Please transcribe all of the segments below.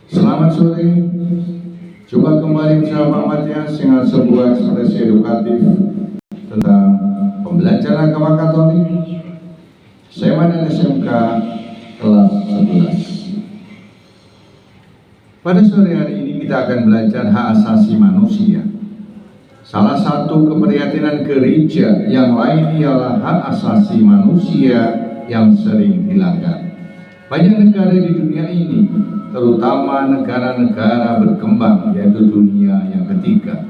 Selamat sore. Jumpa kembali bersama Pak Matias dengan sebuah ekspresi edukatif tentang pembelajaran agama Katolik SMA dan SMK kelas 11. Pada sore hari ini kita akan belajar hak asasi manusia. Salah satu keprihatinan gereja yang lain ialah hak asasi manusia yang sering dilanggar. Banyak negara di dunia ini, terutama negara-negara berkembang, yaitu dunia yang ketiga,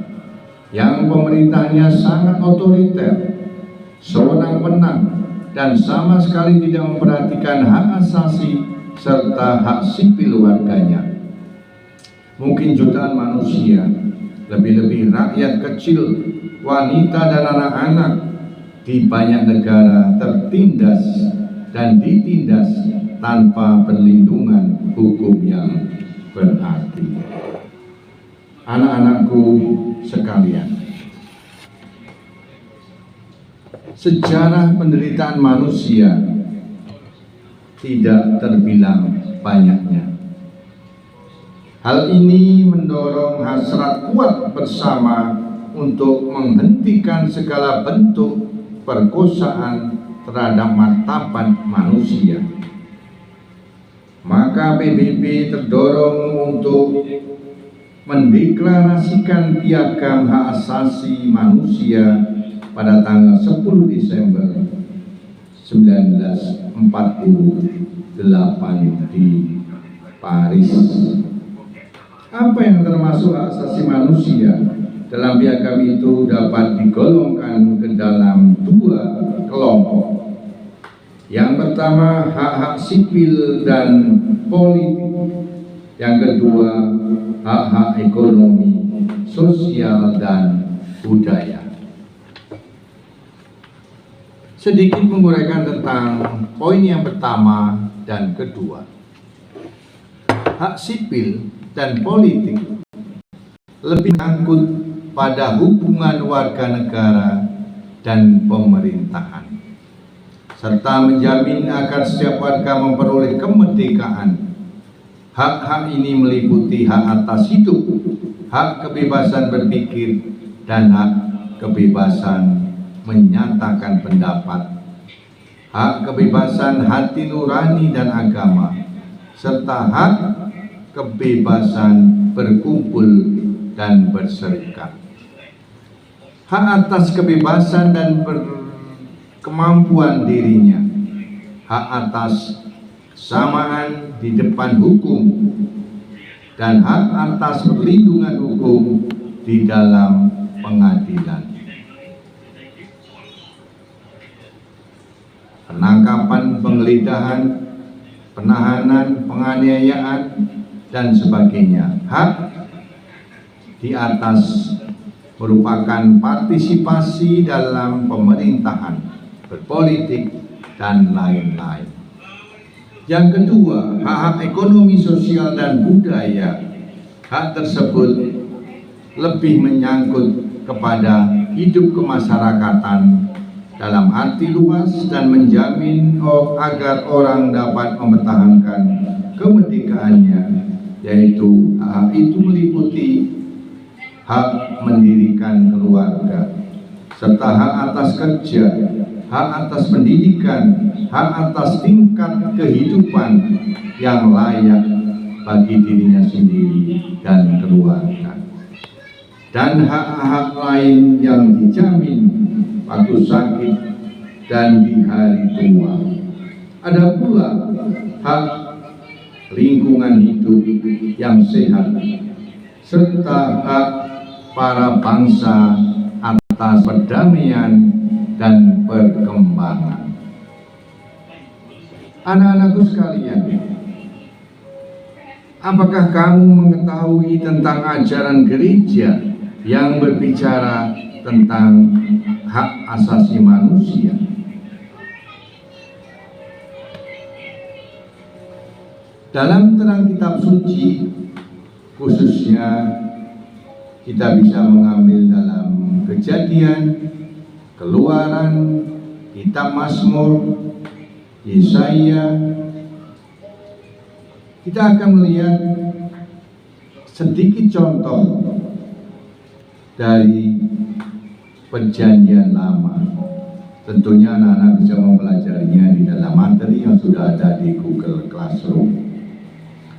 yang pemerintahnya sangat otoriter, sewenang-wenang, dan sama sekali tidak memperhatikan hak asasi serta hak sipil warganya. Mungkin jutaan manusia, lebih-lebih rakyat kecil, wanita dan anak-anak di banyak negara tertindas dan ditindas tanpa perlindungan hukum yang berarti. Anak-anakku sekalian, sejarah penderitaan manusia tidak terbilang banyaknya. Hal ini mendorong hasrat kuat bersama untuk menghentikan segala bentuk perkosaan terhadap martabat manusia. Maka PBB terdorong untuk mendeklarasikan piagam hak asasi manusia pada tanggal 10 Desember 1948 di Paris. Apa yang termasuk hak asasi manusia? Dalam piagam itu dapat digolongkan ke dalam dua kelompok. Yang pertama, hak-hak sipil dan politik. Yang kedua, hak-hak ekonomi, sosial, dan budaya. Sedikit menguraikan tentang poin yang pertama dan kedua. Hak sipil dan politik lebih menyangkut pada hubungan warga negara dan pemerintahan, serta menjamin agar setiap warga memperoleh kemerdekaan. Hak-hak ini meliputi hak atas hidup, hak kebebasan berpikir, dan hak kebebasan menyatakan pendapat, hak kebebasan hati nurani dan agama, serta hak kebebasan berkumpul dan berserikat. Hak atas kebebasan dan kemampuan dirinya, hak atas kesamaan di depan hukum, dan hak atas perlindungan hukum di dalam pengadilan. Penangkapan, penggeledahan, penahanan, penganiayaan, dan sebagainya. Hak di atas merupakan partisipasi dalam pemerintahan, berpolitik, dan lain-lain. Yang kedua, hak-hak ekonomi, sosial, dan budaya. Hak tersebut lebih menyangkut kepada hidup kemasyarakatan dalam arti luas dan menjamin agar orang dapat mempertahankan kemerdekaannya, yaitu hak itu meliputi hak mendirikan keluarga, serta hak atas kerja, hak atas pendidikan, hak atas tingkat kehidupan yang layak bagi dirinya sendiri dan keluarga, dan hak-hak lain yang dijamin waktu sakit dan di hari tua. Ada pula hak lingkungan hidup yang sehat, serta hak para bangsa atas perdamaian dan perkembangan. Anak-anakku sekalian, apakah kamu mengetahui tentang ajaran gereja yang berbicara tentang hak asasi manusia? Dalam terang kitab suci, khususnya kita bisa mengambil dalam Kejadian, Keluaran, kitab Mazmur, Yesaya, kita akan melihat sedikit contoh dari Perjanjian Lama. Tentunya anak-anak bisa mempelajarinya di dalam materi yang sudah ada di Google Classroom.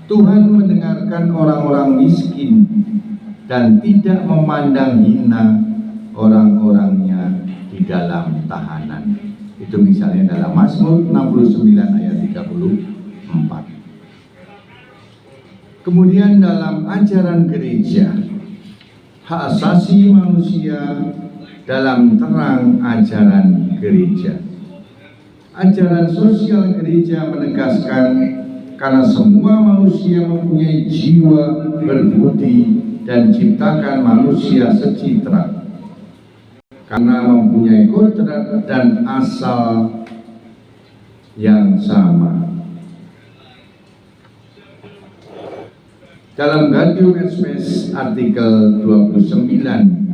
Tuhan mendengarkan orang-orang miskin dan tidak memandang hina orang-orangnya di dalam tahanan. Itu misalnya dalam Mazmur 69 ayat 34. Kemudian dalam ajaran gereja, hak asasi manusia dalam terang ajaran gereja. Ajaran sosial gereja menegaskan karena semua manusia mempunyai jiwa berbudi dan ciptakan manusia secitra, karena mempunyai kodrat dan asal yang sama. Dalam Gaudium et Spes artikel 29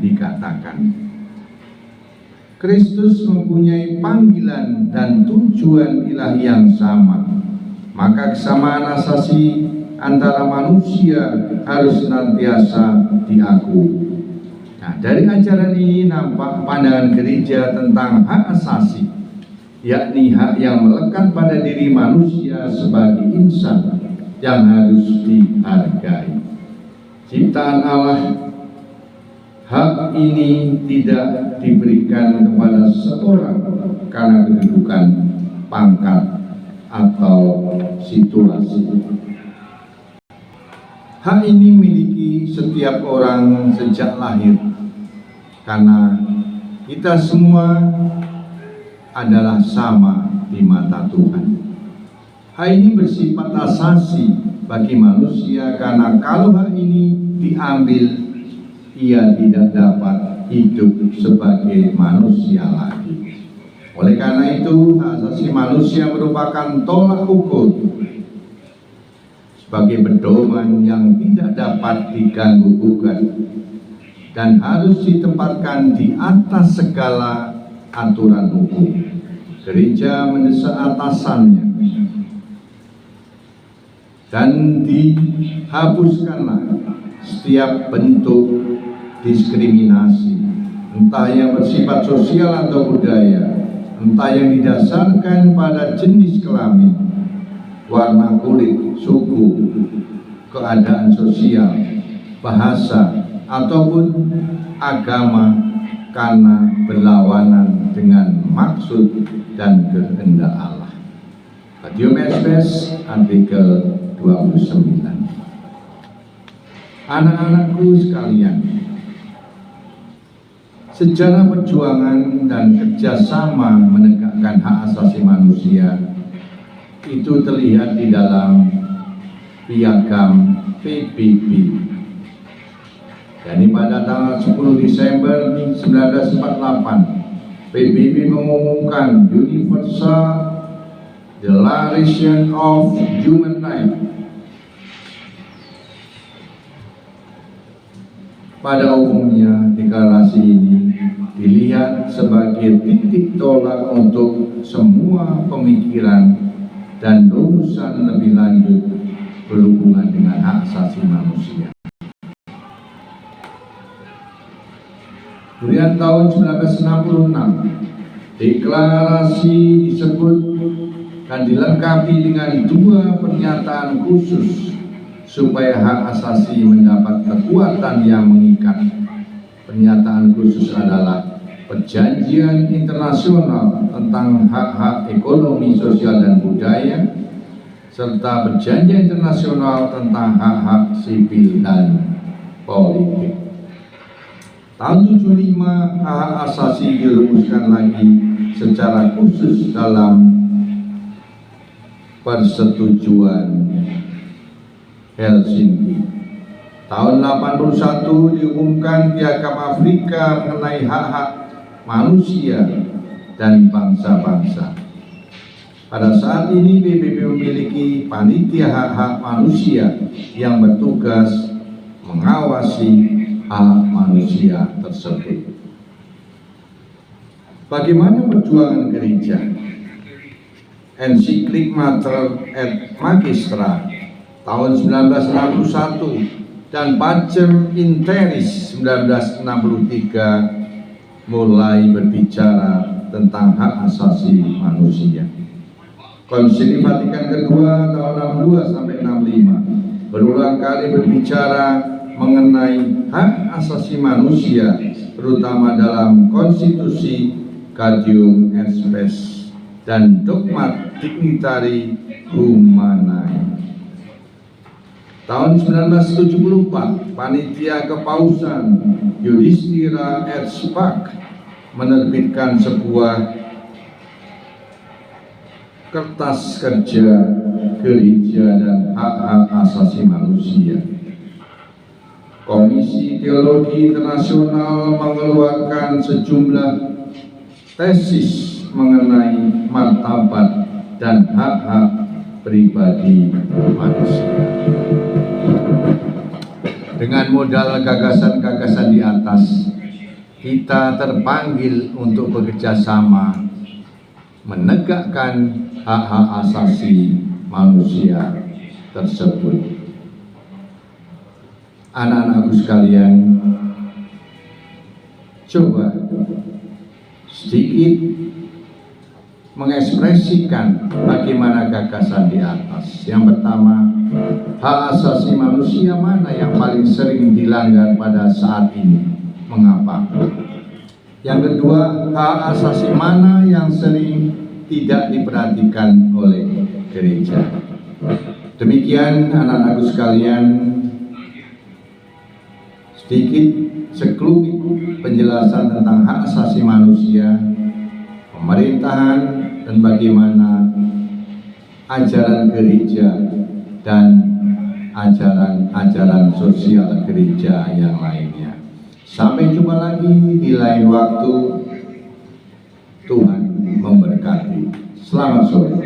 dikatakan, Kristus mempunyai panggilan dan tujuan ilahi yang sama, maka kesamaan asasi antara manusia harus senantiasa diakui. Nah, dari ajaran ini nampak pandangan gereja tentang hak asasi, yakni hak yang melekat pada diri manusia sebagai insan yang harus dihargai. Ciptaan Allah, hak ini tidak diberikan kepada seorang karena kedudukan, pangkat, atau situasi. Hak ini miliki setiap orang sejak lahir, karena kita semua adalah sama di mata Tuhan. Hak ini bersifat asasi bagi manusia, karena kalau hak ini diambil, ia tidak dapat hidup sebagai manusia lagi. Oleh karena itu, hak asasi manusia merupakan tolak ukur sebagai pedoman yang tidak dapat diganggu gugat dan harus ditempatkan di atas segala aturan hukum. Gereja mendesak atasannya dan dihapuskanlah setiap bentuk diskriminasi, entah yang bersifat sosial atau budaya, entah yang didasarkan pada jenis kelamin, warna kulit, suku, keadaan sosial, bahasa, ataupun agama, karena berlawanan dengan maksud dan kehendak Allah. Gaudium et Spes artikel 29. Anak-anakku sekalian, sejarah perjuangan dan kerjasama menegakkan hak asasi manusia itu terlihat di dalam piagam PBB. Jadi pada tanggal 10 Desember 1948, PBB mengumumkan Universal Declaration of Human Rights. Pada umumnya, deklarasi ini dilihat sebagai titik tolak untuk semua pemikiran dan rumusan lebih lanjut berhubungan dengan hak asasi manusia. Kemudian tahun 1966, deklarasi disebut dan dilengkapi dengan dua pernyataan khusus supaya hak asasi mendapat kekuatan yang mengikat. Pernyataan khusus adalah Perjanjian Internasional tentang Hak-Hak Ekonomi, Sosial, dan Budaya, serta Perjanjian Internasional tentang Hak-Hak Sipil dan Politik. Tahun 75, hak asasi dirumuskan lagi secara khusus dalam Persetujuan Helsinki. Tahun 81 diumumkan Piagam Afrika mengenai hak-hak manusia dan bangsa-bangsa. Pada saat ini PBB memiliki panitia hak-hak manusia yang bertugas mengawasi hak manusia tersebut. Bagaimana perjuangan gereja? Ensiklik Mater et Magistra tahun 1961 dan Pacem in Terris 1963 mulai berbicara tentang hak asasi manusia. Konsili Vatikan kedua tahun 62 sampai 65 berulang kali berbicara mengenai hak asasi manusia, terutama dalam konstitusi Gaudium et Spes dan Dogma Dignitarii Humanae. Tahun 1974, Panitia Kepausan Yudhistira et Spak menerbitkan sebuah kertas kerja gereja dan hak-hak asasi manusia. Komisi Teologi Internasional mengeluarkan sejumlah tesis mengenai martabat dan hak-hak pribadi manusia. Dengan modal gagasan-gagasan di atas, kita terpanggil untuk bekerja sama menegakkan hak-hak asasi manusia tersebut. Anak-anakku sekalian, coba sedikit mengekspresikan bagaimana gagasan di atas. Yang pertama, hak asasi manusia mana yang paling sering dilanggar pada saat ini? Mengapa? Yang kedua, hak asasi mana yang sering tidak diperhatikan oleh gereja? Demikian anak-anakku sekalian, sedikit sekelumit penjelasan tentang hak asasi manusia, pemerintahan, dan bagaimana ajaran gereja dan ajaran-ajaran sosial gereja yang lainnya. Sampai jumpa lagi di lain waktu. Tuhan memberkati. Selamat sore.